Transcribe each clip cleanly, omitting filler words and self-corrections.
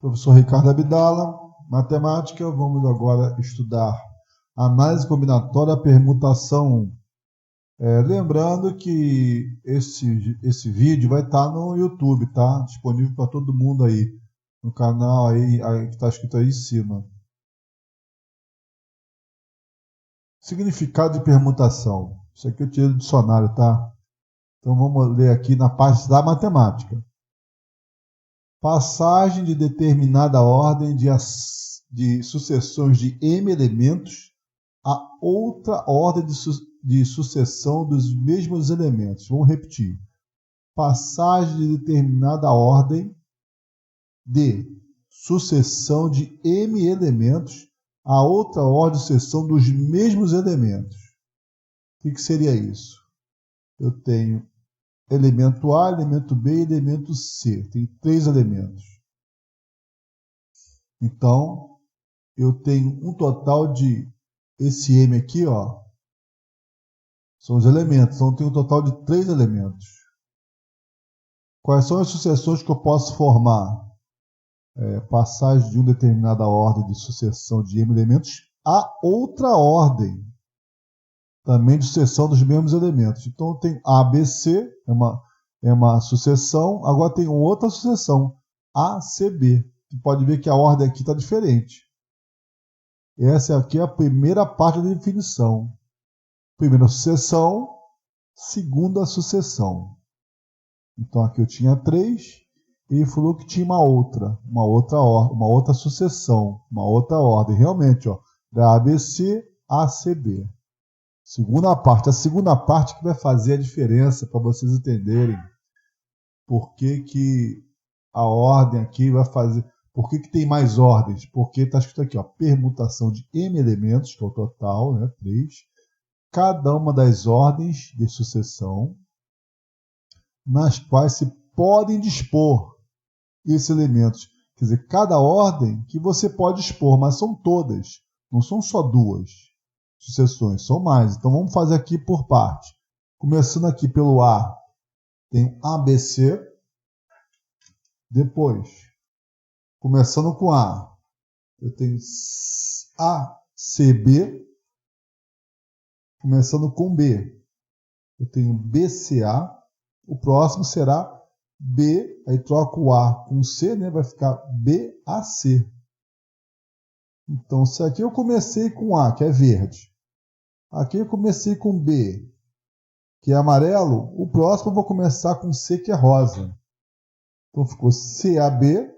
Professor Ricardo Abdala, matemática. Vamos agora estudar análise combinatória, permutação. Lembrando que esse vídeo vai estar no YouTube, tá? Disponível para todo mundo aí, no canal aí que está escrito aí em cima. Significado de permutação. Isso aqui eu tirei do dicionário, tá? Então vamos ler aqui na parte da matemática. Passagem de determinada ordem de sucessões de m elementos a outra ordem de sucessão dos mesmos elementos. Vamos repetir. Passagem de determinada ordem de sucessão de m elementos a outra ordem de sucessão dos mesmos elementos. O que seria isso? Eu tenho elemento A, elemento B e elemento C. Tem 3 elementos. Então, eu tenho um total de... Esse M aqui, ó, são os elementos. Então, eu tenho um total de 3 elementos. Quais são as sucessões que eu posso formar? Passagem de uma determinada ordem de sucessão de M elementos a outra ordem também de sucessão dos mesmos elementos. Então, eu tenho A, B, C, é uma sucessão. Agora tem outra sucessão, A, C, B. Você pode ver que a ordem aqui está diferente. Essa aqui é a primeira parte da definição. Primeira sucessão, segunda sucessão. Então, aqui eu tinha 3, e ele falou que tinha uma outra sucessão, uma outra ordem. Realmente, ó, da ABC a CB. Segunda parte. A segunda parte que vai fazer a diferença para vocês entenderem por que a ordem aqui vai fazer... Por que tem mais ordens? Porque está escrito aqui, ó, permutação de m elementos, que é o total, né, 3. Cada uma das ordens de sucessão nas quais se podem dispor esses elementos. Quer dizer, cada ordem que você pode dispor, mas são todas. Não são só 2 sucessões, são mais. Então vamos fazer aqui por parte. Começando aqui pelo A, tem ABC. Depois, começando com A, eu tenho ACB. Começando com B, eu tenho BCA. O próximo será B, aí troco o A com C, né? Vai ficar BAC. Então, se aqui eu comecei com A, que é verde, aqui eu comecei com B, que é amarelo, o próximo eu vou começar com C, que é rosa. Então, ficou CAB.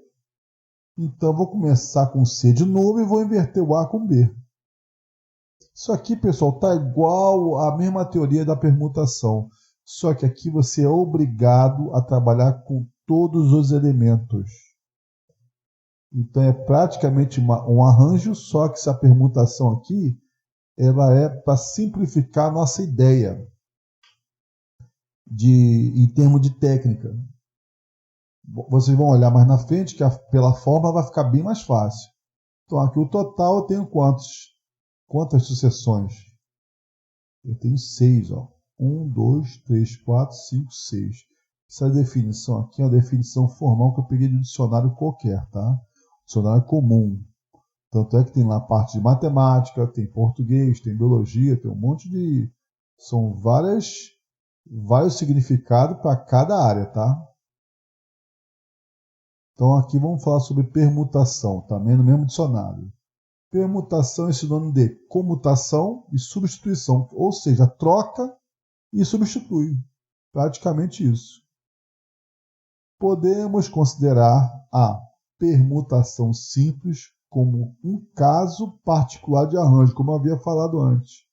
Então, eu vou começar com C de novo e vou inverter o A com B. Isso aqui, pessoal, está igual à mesma teoria da permutação. Só que aqui você é obrigado a trabalhar com todos os elementos. Então, é praticamente um arranjo, só que essa permutação aqui ela é para simplificar a nossa ideia em termos de técnica. Vocês vão olhar mais na frente, que pela forma vai ficar bem mais fácil. Então, aqui o total eu tenho quantas sucessões? Eu tenho 6, ó. 1, 2, 3, 4, 5, 6. Essa definição aqui é uma definição formal que eu peguei de um dicionário qualquer, tá? Dicionário comum. Tanto é que tem lá a parte de matemática, tem português, tem biologia, tem um monte de... São vários significados para cada área, tá? Então aqui vamos falar sobre permutação, também no mesmo dicionário. Permutação é sinônimo de comutação e substituição, ou seja, troca e substitui. Praticamente isso. Podemos considerar a permutação simples como um caso particular de arranjo, como eu havia falado antes.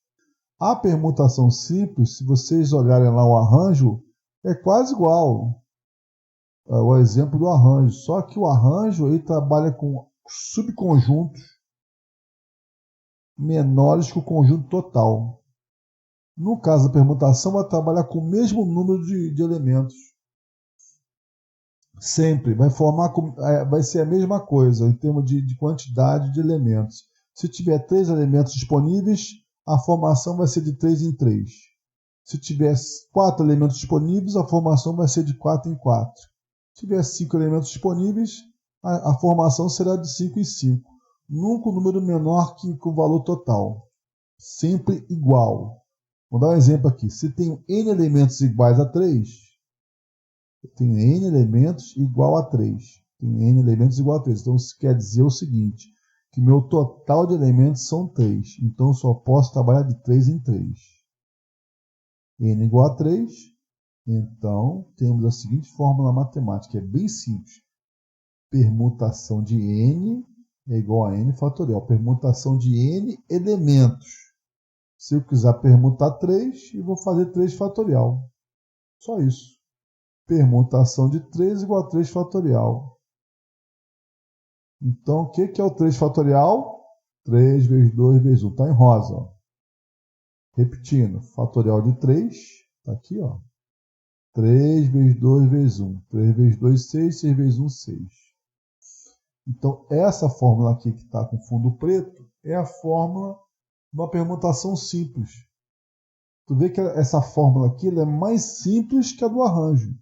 A permutação simples, se vocês olharem lá o arranjo, é quase igual ao exemplo do arranjo, só que o arranjo ele trabalha com subconjuntos menores que o conjunto total. No caso da permutação, vai trabalhar com o mesmo número de elementos. Sempre vai ser a mesma coisa em termos de quantidade de elementos. Se tiver 3 elementos disponíveis, a formação vai ser de 3 em 3. Se tiver 4 elementos disponíveis, a formação vai ser de 4 em 4. Se tiver 5 elementos disponíveis, a formação será de 5 em 5. Nunca um número menor que o valor total. Sempre igual. Vou dar um exemplo aqui. Se tenho n elementos iguais a 3, eu tenho n elementos igual a 3. Tenho n elementos igual a 3. Então, isso quer dizer o seguinte, que meu total de elementos são 3. Então, eu só posso trabalhar de 3 em 3. N igual a 3. Então, temos a seguinte fórmula matemática. É bem simples. Permutação de n é igual a n fatorial. Permutação de n elementos. Se eu quiser permutar 3, eu vou fazer 3 fatorial. Só isso. Permutação de 3 igual a 3 fatorial. Então, o que é o 3 fatorial? 3 vezes 2 vezes 1. Está em rosa. Ó. Repetindo. Fatorial de 3. Está aqui. Ó. 3 vezes 2 vezes 1. 3 vezes 2, 6. 6 vezes 1, 6. Então, essa fórmula aqui que está com fundo preto é a fórmula de uma permutação simples. Tu vê que essa fórmula aqui ela é mais simples que a do arranjo.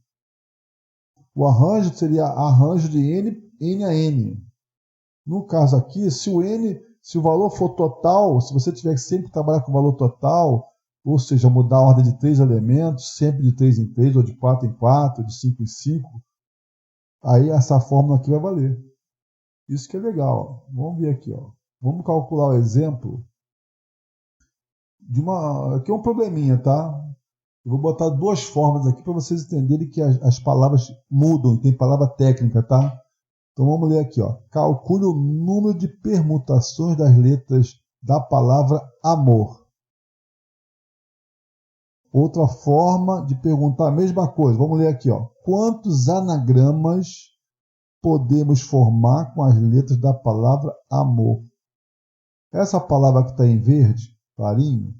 O arranjo seria arranjo de n a n. No caso aqui, se o valor for total, se você tiver que sempre trabalhar com o valor total, ou seja, mudar a ordem de 3 elementos, sempre de 3 em 3, ou de 4 em 4, de 5 em 5, aí essa fórmula aqui vai valer. Isso que é legal. Ó. Vamos ver aqui. Ó. Vamos calcular o exemplo de uma... Aqui é um probleminha, tá? Eu vou botar duas formas aqui para vocês entenderem que as palavras mudam e tem palavra técnica, tá? Então vamos ler aqui, ó. Calcule o número de permutações das letras da palavra amor. Outra forma de perguntar a mesma coisa. Vamos ler aqui, ó. Quantos anagramas podemos formar com as letras da palavra amor? Essa palavra que está em verde, clarinho,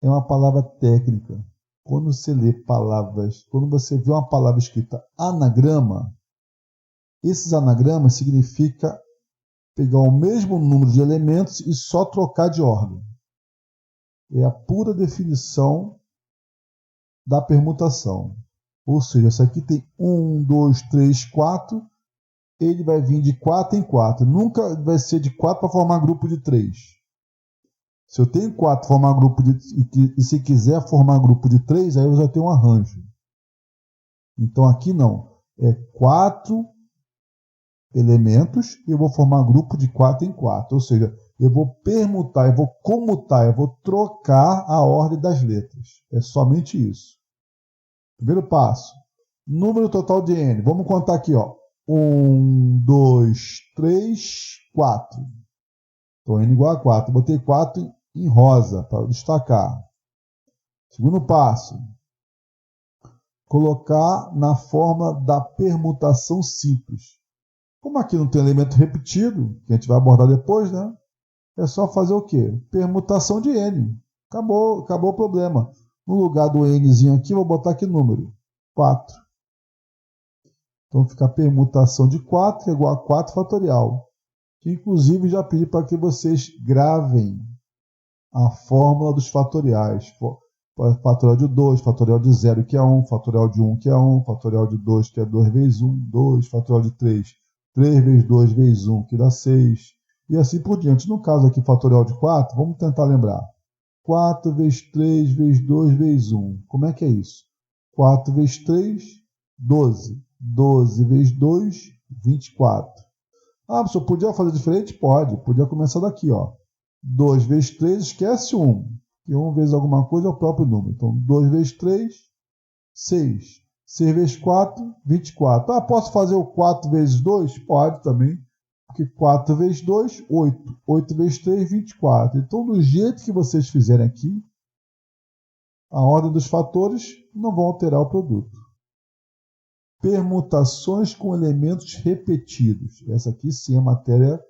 é uma palavra técnica. Quando você lê palavras, quando você vê uma palavra escrita anagrama, esses anagramas significa pegar o mesmo número de elementos e só trocar de ordem. É a pura definição da permutação. Ou seja, essa aqui tem 1, 2, 3, 4. Ele vai vir de 4 em 4. Nunca vai ser de 4 para formar grupo de 3. Se eu tenho 4 formar grupo e se quiser formar grupo de 3, aí eu já tenho um arranjo. Então aqui não. É 4 elementos e eu vou formar grupo de 4 em 4. Ou seja, eu vou permutar, eu vou comutar, eu vou trocar a ordem das letras. É somente isso. Primeiro passo. Número total de n. Vamos contar aqui, ó. 1, 2, 3, 4. Então, n igual a 4. Botei 4 em rosa para destacar. Segundo passo. Colocar na forma da permutação simples. Como aqui não tem elemento repetido, que a gente vai abordar depois, né? É só fazer o quê? Permutação de n. Acabou o problema. No lugar do nzinho aqui, vou botar aqui número. 4. Então fica a permutação de 4 é igual a 4 fatorial. Que inclusive já pedi para que vocês gravem a fórmula dos fatoriais. Fatorial de 2, fatorial de 0 que é 1, fatorial de 1 que é 1, fatorial de 2 que é 2 vezes 1, 2, fatorial de 3, 3 vezes 2 vezes 1 que dá 6. E assim por diante. No caso aqui, fatorial de 4, vamos tentar lembrar. 4 vezes 3 vezes 2 vezes 1. Como é que é isso? 4 vezes 3, 12. 12 vezes 2, 24. Ah, professor, podia fazer diferente? Pode. Podia começar daqui, ó. 2 vezes 3, esquece 1. E 1 vezes alguma coisa é o próprio número. Então, 2 vezes 3, 6. 6 vezes 4, 24. Ah, posso fazer o 4 vezes 2? Pode também. Porque 4 vezes 2, 8. 8 vezes 3, 24. Então, do jeito que vocês fizerem aqui, a ordem dos fatores não vão alterar o produto. Permutações com elementos repetidos. Essa aqui sim é a matéria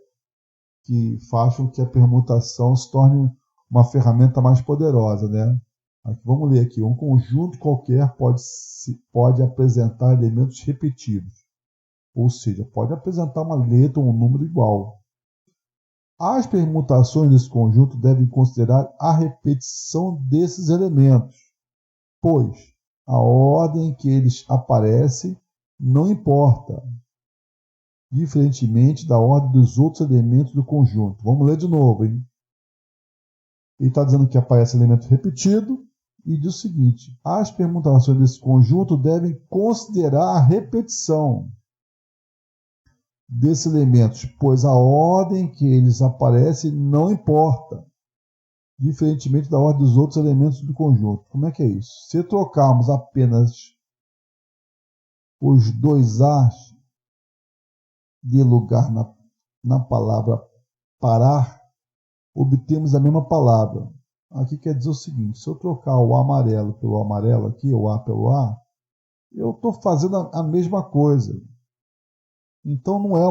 que faz com que a permutação se torne uma ferramenta mais poderosa, né? Aqui, vamos ler aqui. Um conjunto qualquer pode apresentar elementos repetidos. Ou seja, pode apresentar uma letra ou um número igual. As permutações desse conjunto devem considerar a repetição desses elementos, pois a ordem em que eles aparecem não importa. diferentemente da ordem dos outros elementos do conjunto. Vamos ler de novo, hein? Ele está dizendo que aparece elemento repetido e diz o seguinte: as permutações desse conjunto devem considerar a repetição desses elementos, pois a ordem que eles aparecem não importa, diferentemente da ordem dos outros elementos do conjunto. Como é que é isso? Se trocarmos apenas os dois A's de lugar na palavra parar, obtemos a mesma palavra. Aqui quer dizer o seguinte: se eu trocar o amarelo pelo amarelo aqui, o A pelo A, eu estou fazendo a mesma coisa. Então não é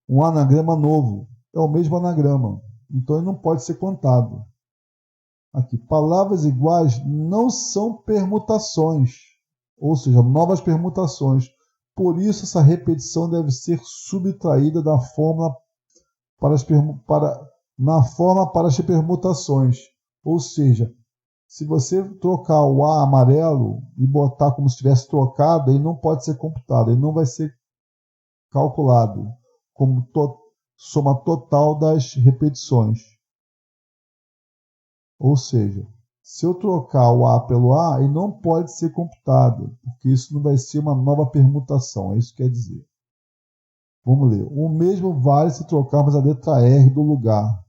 um anagrama novo, é o mesmo anagrama. Então ele não pode ser contado. Aqui, palavras iguais não são permutações, ou seja, novas permutações. Por isso essa repetição deve ser subtraída da fórmula na forma para as permutações. Ou seja, se você trocar o A amarelo e botar como se tivesse trocado, ele não pode ser computado, ele não vai ser calculado como soma total das repetições. Ou seja, se eu trocar o A pelo A, ele não pode ser computado, porque isso não vai ser uma nova permutação, é isso que quer dizer. Vamos ler. O mesmo vale se trocarmos a letra R do lugar.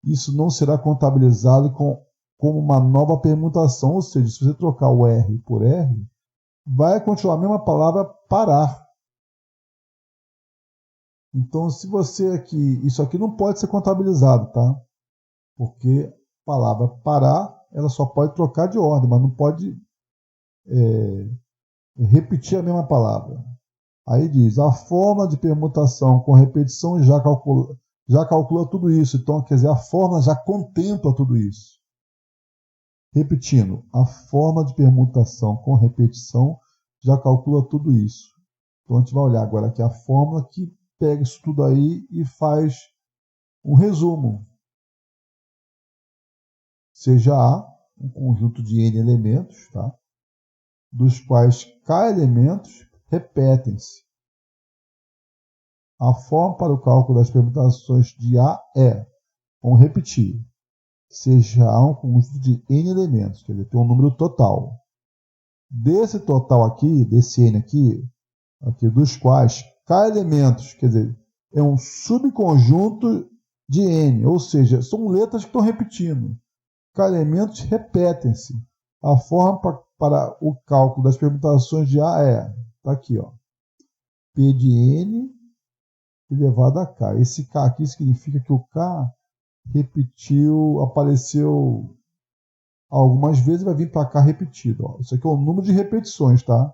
Isso não será contabilizado como uma nova permutação, ou seja, se você trocar o R por R, vai continuar a mesma palavra parar. Então, se você aqui, isso aqui não pode ser contabilizado, tá? Porque a palavra parar, ela só pode trocar de ordem, mas não pode repetir a mesma palavra. Aí diz, a forma de permutação com repetição já calcula tudo isso. Então, quer dizer, a fórmula já contempla tudo isso. Repetindo, a forma de permutação com repetição já calcula tudo isso. Então, a gente vai olhar agora aqui a fórmula que pega isso tudo aí e faz um resumo. Seja A, um conjunto de N elementos, tá? Dos quais K elementos repetem-se. A forma para o cálculo das permutações de A é, vamos repetir, seja A um conjunto de N elementos, quer dizer, tem um número total. Desse total aqui, desse N aqui, dos quais K elementos, quer dizer, é um subconjunto de N, ou seja, são letras que estão repetindo. K elementos repetem-se. A forma para o cálculo das permutações de A é, está aqui, ó, P de N elevado a K. Esse K aqui significa que o K repetiu, apareceu algumas vezes e vai vir para cá repetido. Ó. Isso aqui é o número de repetições, tá?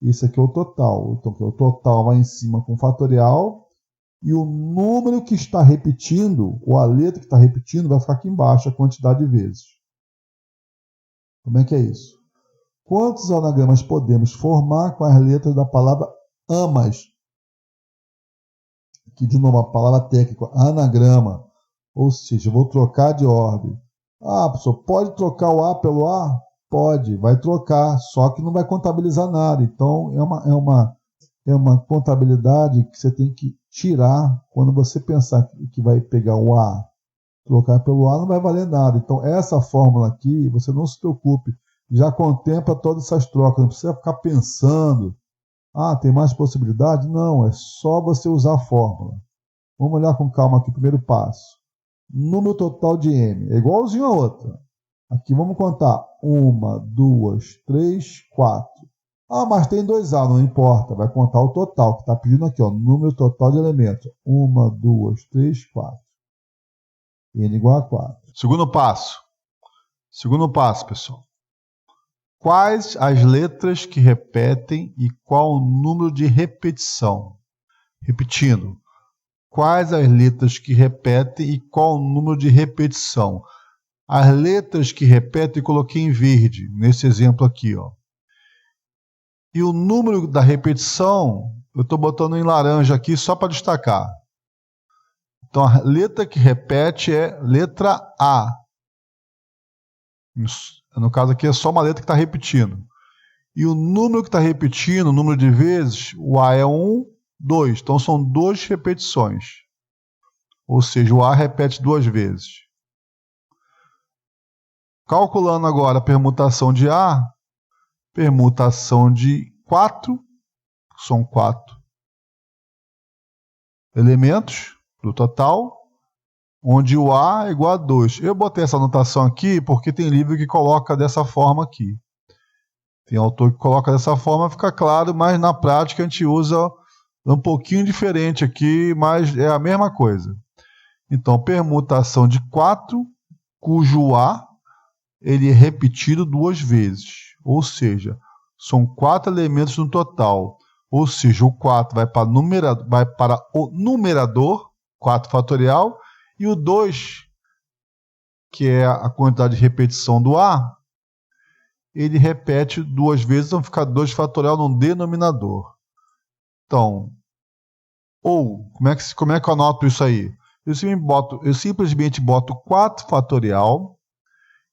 Isso aqui é o total. Então, o total vai em cima com fatorial e o número que está repetindo, ou a letra que está repetindo, vai ficar aqui embaixo, a quantidade de vezes. Como é que é isso? Quantos anagramas podemos formar com as letras da palavra amas? Aqui, de novo, a palavra técnica, anagrama. Ou seja, eu vou trocar de ordem. Ah, professor, pode trocar o A pelo A? Pode, vai trocar, só que não vai contabilizar nada. Então, é uma contabilidade que você tem que tirar quando você pensar que vai pegar o A. Trocar pelo A não vai valer nada. Então, essa fórmula aqui, você não se preocupe, já contempla todas essas trocas. Não precisa ficar pensando, ah, tem mais possibilidade? Não, é só você usar a fórmula. Vamos olhar com calma aqui o primeiro passo. Número total de M é igualzinho a outra. Aqui vamos contar. 1, 2, 3, 4. Ah, mas tem 2A, não importa. Vai contar o total, que está pedindo aqui, ó, número total de elementos. 1, 2, 3, 4. N igual a 4. Segundo passo. Segundo passo, pessoal. Quais as letras que repetem e qual o número de repetição? Repetindo. Quais as letras que repetem e qual o número de repetição? As letras que repetem eu coloquei em verde, nesse exemplo aqui, ó. E o número da repetição eu estou botando em laranja aqui só para destacar. Então a letra que repete é letra A. No caso aqui é só uma letra que está repetindo. E o número que está repetindo, o número de vezes, o A é 1, 2. Então são 2 repetições. Ou seja, o A repete 2 vezes. Calculando agora a permutação de A, permutação de 4, são 4 elementos do total, onde o A é igual a 2. Eu botei essa anotação aqui porque tem livro que coloca dessa forma aqui. Tem autor que coloca dessa forma, fica claro, mas na prática a gente usa um pouquinho diferente aqui, mas é a mesma coisa. Então, permutação de 4, cujo A ele é repetido 2 vezes. Ou seja, são 4 elementos no total. Ou seja, o 4 vai para o numerador, 4 fatorial, e o 2, que é a quantidade de repetição do A, ele repete 2 vezes, então fica 2 fatorial no denominador. Então, ou, como é que eu anoto isso aí? Eu simplesmente boto 4 fatorial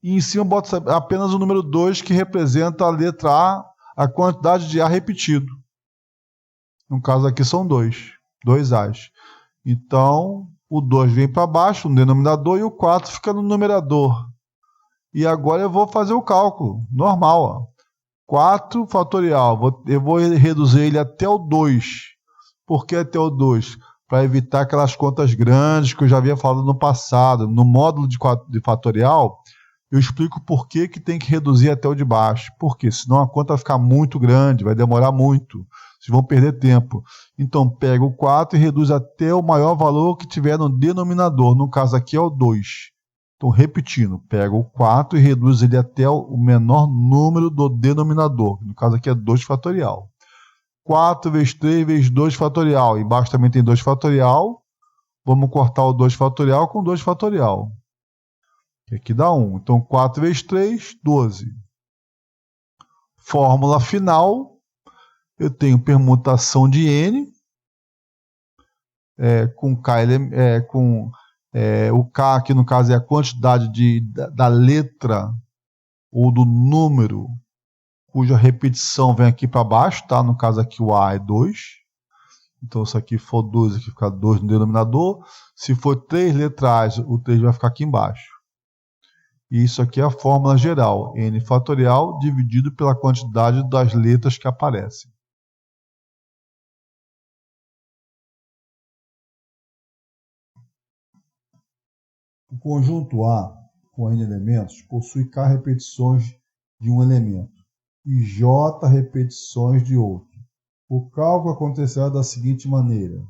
e em cima boto apenas o número 2, que representa a letra A, a quantidade de A repetido. No caso aqui são 2 A's. Então, o 2 vem para baixo no denominador e o 4 fica no numerador. E agora eu vou fazer o cálculo, normal. Ó. 4 fatorial, eu vou reduzir ele até o 2. Por que até o 2? Para evitar aquelas contas grandes que eu já havia falado no passado. No módulo de fatorial, eu explico por que tem que reduzir até o de baixo. Porque senão a conta vai ficar muito grande, vai demorar muito. Vocês vão perder tempo. Então, pega o 4 e reduz até o maior valor que tiver no denominador. No caso aqui é o 2. Então, repetindo, pega o 4 e reduz ele até o menor número do denominador. No caso aqui é 2 fatorial. 4 vezes 3 vezes 2 fatorial. Embaixo também tem 2 fatorial. Vamos cortar o 2 fatorial com 2 fatorial. Que aqui dá 1. Então, 4 vezes 3, 12. Fórmula final. Eu tenho permutação de N. Com o K, aqui no caso é a quantidade da letra ou do número cuja repetição vem aqui para baixo, tá? No caso aqui o A é 2. Então, se aqui for 2, aqui fica 2 no denominador. Se for 3 letras, o 3 vai ficar aqui embaixo. E isso aqui é a fórmula geral. N fatorial dividido pela quantidade das letras que aparecem. O conjunto A, com N elementos, possui K repetições de um elemento e J repetições de outro. O cálculo acontecerá da seguinte maneira.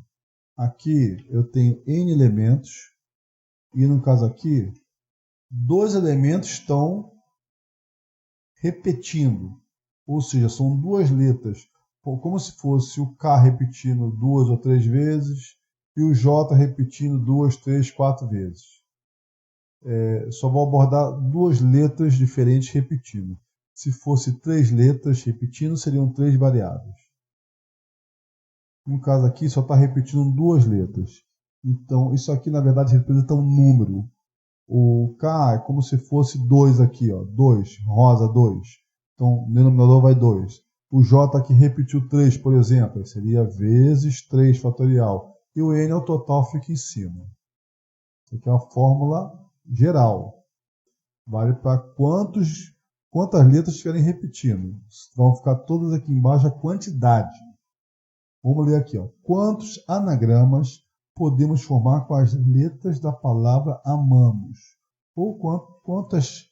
Aqui eu tenho N elementos e no caso aqui, 2 elementos estão repetindo. Ou seja, são 2 letras, como se fosse o K repetindo 2 ou 3 vezes e o J repetindo 2, 3, 4 vezes. Só vou abordar 2 letras diferentes repetindo. Se fosse 3 letras repetindo, seriam 3 variáveis. No caso aqui, só está repetindo 2 letras. Então, isso aqui, na verdade, representa um número. O K é como se fosse 2 aqui, ó. 2, rosa 2. Então, o denominador vai 2. O J aqui repetiu 3, por exemplo. Seria vezes 3 fatorial. E o N, ao total, fica em cima. Isso aqui é uma fórmula geral. Vale para quantas letras estiverem repetindo. Vão ficar todas aqui embaixo a quantidade. Vamos ler aqui. Ó. Quantos anagramas podemos formar com as letras da palavra amamos? Ou quantas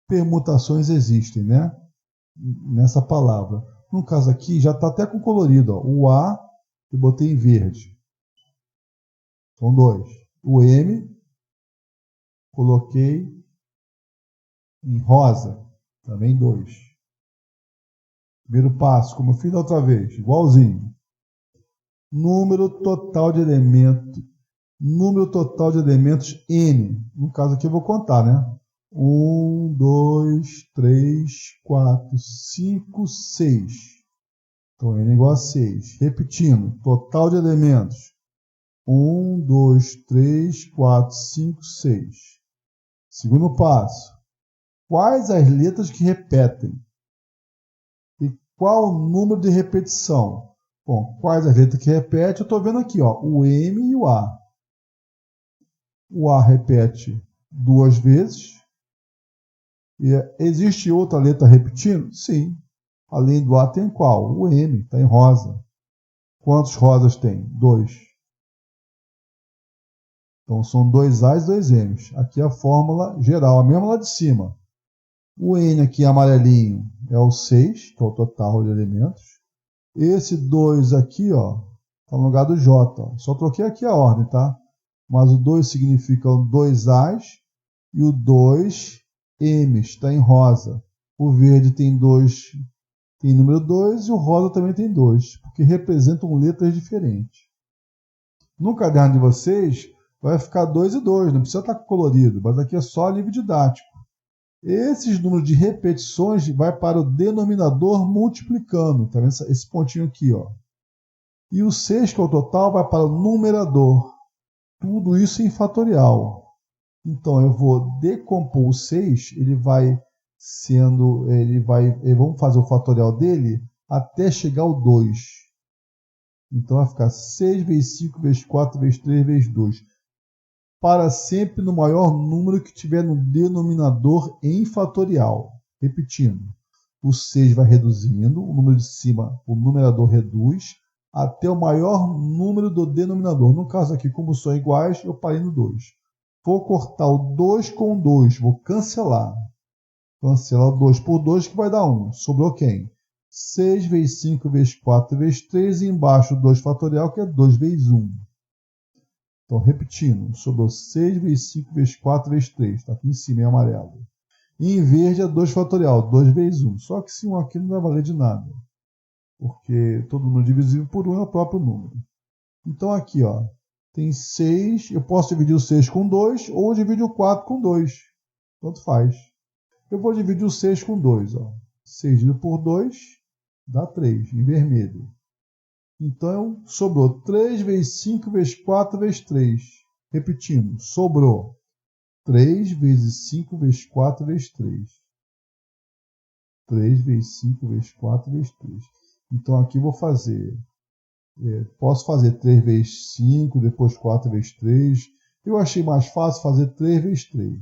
permutações existem, né? Nessa palavra. No caso aqui, já está até com colorido. Ó. O A eu botei em verde. São 2. O M coloquei em rosa, também 2. Primeiro passo, como eu fiz da outra vez, igualzinho. Número total de elementos N. No caso aqui eu vou contar, né? 1, 2, 3, 4, 5, 6. Então N é igual a 6. Repetindo, total de elementos. 1, 2, 3, 4, 5, 6. Segundo passo. Quais as letras que repetem? E qual o número de repetição? Bom, quais as letras que repete? Eu estou vendo aqui, ó, o M e o A. O A repete 2 vezes. E existe outra letra repetindo? Sim. Além do A tem qual? O M, está em rosa. Quantos rosas tem? 2. Então são 2 A's e 2 M's. Aqui é a fórmula geral, a mesma lá de cima. O N aqui amarelinho é o 6, que é o total de elementos. Esse 2 aqui, ó, está no lugar do J. Ó. Só troquei aqui a ordem, tá? Mas o 2 significa 2 A's e o 2 M's, está em rosa. O verde tem 2, tem número 2 e o rosa também tem 2, porque representam letras diferentes. No caderno de vocês vai ficar 2 e 2, não precisa estar colorido, mas aqui é só livro didático. Esses números de repetições vai para o denominador multiplicando, tá vendo esse pontinho aqui, ó. E o 6, que é o total, vai para o numerador. Tudo isso em fatorial. Então eu vou decompor o 6, vamos fazer o fatorial dele até chegar ao 2. Então vai ficar 6 vezes 5 vezes 4 vezes 3 vezes 2. Para sempre no maior número que tiver no denominador em fatorial. Repetindo, o 6 vai reduzindo, o número de cima, o numerador reduz, até o maior número do denominador. No caso aqui, como são iguais, eu parei no 2. Vou cortar o 2 com 2, vou cancelar. Cancelar o 2 por 2 que vai dar 1. Sobrou quem? 6 vezes 5 vezes 4 vezes 3 e embaixo 2 fatorial, que é 2 vezes 1. Então, repetindo, sobrou 6 vezes 5 vezes 4 vezes 3. Está aqui em cima em amarelo. E em verde é 2 fatorial, 2 vezes 1. Só que esse 1 aqui não vai valer de nada. Porque todo número divisível por 1 é o próprio número. Então aqui, ó, tem 6. Eu posso dividir o 6 com 2 ou dividir o 4 com 2. Tanto faz. Eu vou dividir o 6 com 2. Ó. 6 dividido por 2 dá 3, em vermelho. Então, sobrou 3 vezes 5 vezes 4 vezes 3. Repetindo, sobrou 3 vezes 5 vezes 4 vezes 3. 3 vezes 5 vezes 4 vezes 3. Então, aqui eu vou fazer... posso fazer 3 vezes 5, depois 4 vezes 3. Eu achei mais fácil fazer 3 vezes 3.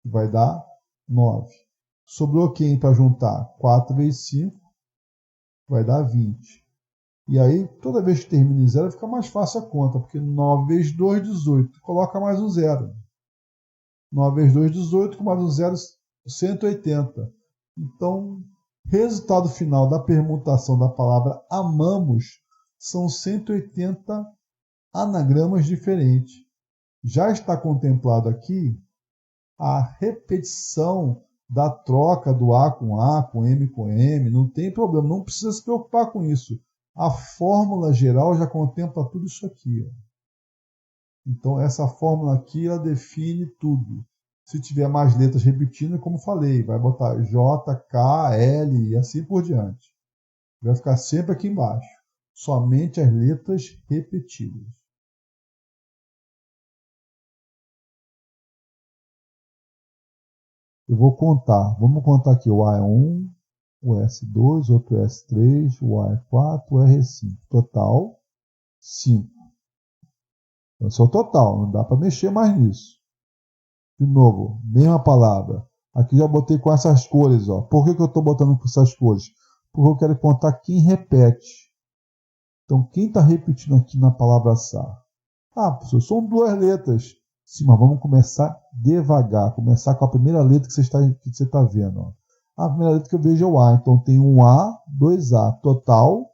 Vai dar 9. Sobrou quem para juntar? 4 vezes 5 vai dar 20. E aí, toda vez que termina em zero, fica mais fácil a conta, porque 9 vezes 2, 18. Coloca mais um zero. 9 vezes 2, 18, com mais um zero, 180. Então, resultado final da permutação da palavra amamos são 180 anagramas diferentes. Já está contemplado aqui a repetição da troca do A, com M com M. Não tem problema, não precisa se preocupar com isso. A fórmula geral já contempla tudo isso aqui. Ó. Então, essa fórmula aqui, ela define tudo. Se tiver mais letras repetindo, como falei, vai botar J, K, L e assim por diante. Vai ficar sempre aqui embaixo. Somente as letras repetidas. Eu vou contar. Vamos contar aqui. O A é 1, o S2, outro S3, o A é 4, o R é 5. Total, 5. Esse é o total, não dá para mexer mais nisso. De novo, mesma palavra. Aqui já botei com essas cores. Ó. Por que eu estou botando com essas cores? Porque eu quero contar quem repete. Então, quem está repetindo aqui na palavra sa? Ah, professor, são 2 letras. Sim, mas vamos começar devagar. Começar com a primeira letra que você está vendo. Ó. A primeira letra que eu vejo é o A. Então, tem um A, 2 A. Total,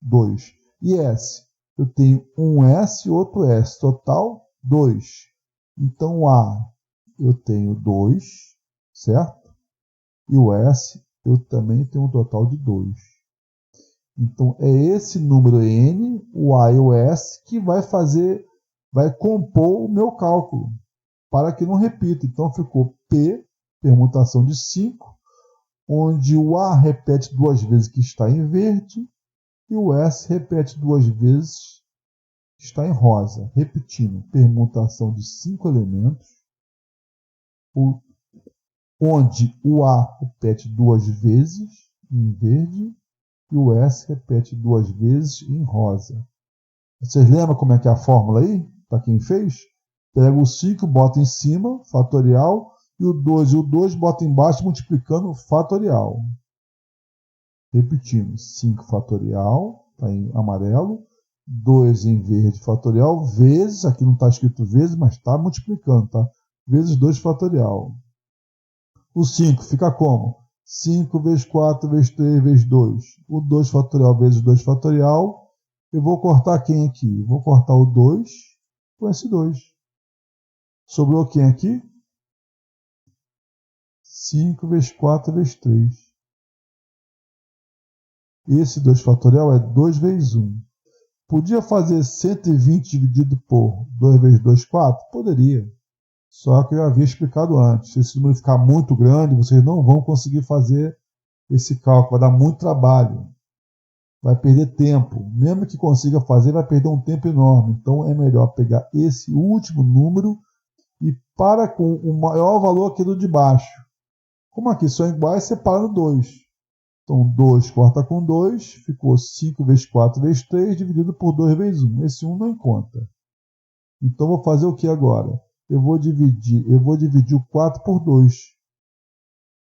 2. E S? Eu tenho um S e outro S. Total, 2. Então, o A eu tenho 2, certo? E o S eu também tenho um total de 2. Então, é esse número N, o A e o S, que vai compor o meu cálculo, para que não repita. Então, ficou P, permutação de 5, onde o A repete 2 vezes que está em verde, e o S repete 2 vezes que está em rosa. Repetindo, permutação de 5 elementos, onde o A repete 2 vezes em verde, e o S repete 2 vezes em rosa. Vocês lembram como é que é a fórmula aí? Para quem fez? Pega o 5, bota em cima, fatorial, e o 2 bota embaixo, multiplicando fatorial. Repetindo, 5 fatorial, está em amarelo, 2 em verde fatorial, vezes, aqui não está escrito vezes, mas está multiplicando, tá? Vezes 2 fatorial. O 5 fica como? 5 vezes 4 vezes 3 vezes 2. O 2 fatorial vezes 2 fatorial. Eu vou cortar quem aqui? Vou cortar o 2 com esse 2. Sobrou quem aqui? 5 vezes 4 vezes 3. Esse 2 fatorial é 2 vezes 1. Podia fazer 120 dividido por 2 vezes 2, 4? Poderia. Só que eu já havia explicado antes. Se esse número ficar muito grande, vocês não vão conseguir fazer esse cálculo. Vai dar muito trabalho. Vai perder tempo. Mesmo que consiga fazer, vai perder um tempo enorme. Então é melhor pegar esse último número e para com o maior valor aqui do de baixo. Como aqui são iguais, separando 2. Então 2 corta com 2, ficou 5 vezes 4 vezes 3, dividido por 2 vezes 1. Esse 1 não conta. Então vou fazer o que agora? Eu vou dividir o 4 por 2.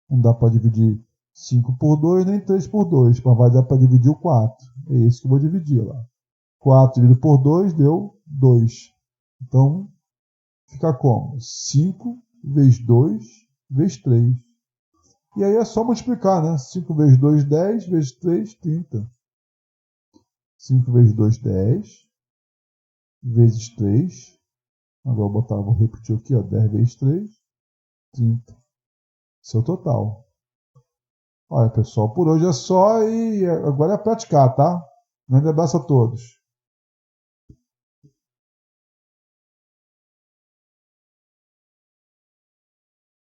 Não dá para dividir 5 por 2, nem 3 por 2, mas vai dar para dividir o 4. É isso que eu vou dividir lá. 4 dividido por 2 deu 2. Então, fica como? 5 vezes 2 vezes 3. E aí é só multiplicar, né? 5 vezes 2, 10, vezes 3, 30. 5 vezes 2, 10, vezes 3. Agora vou repetir aqui, ó, 10 vezes 3, 30. Esse é o total. Olha, pessoal, por hoje é só e agora é praticar, tá? Um grande abraço a todos.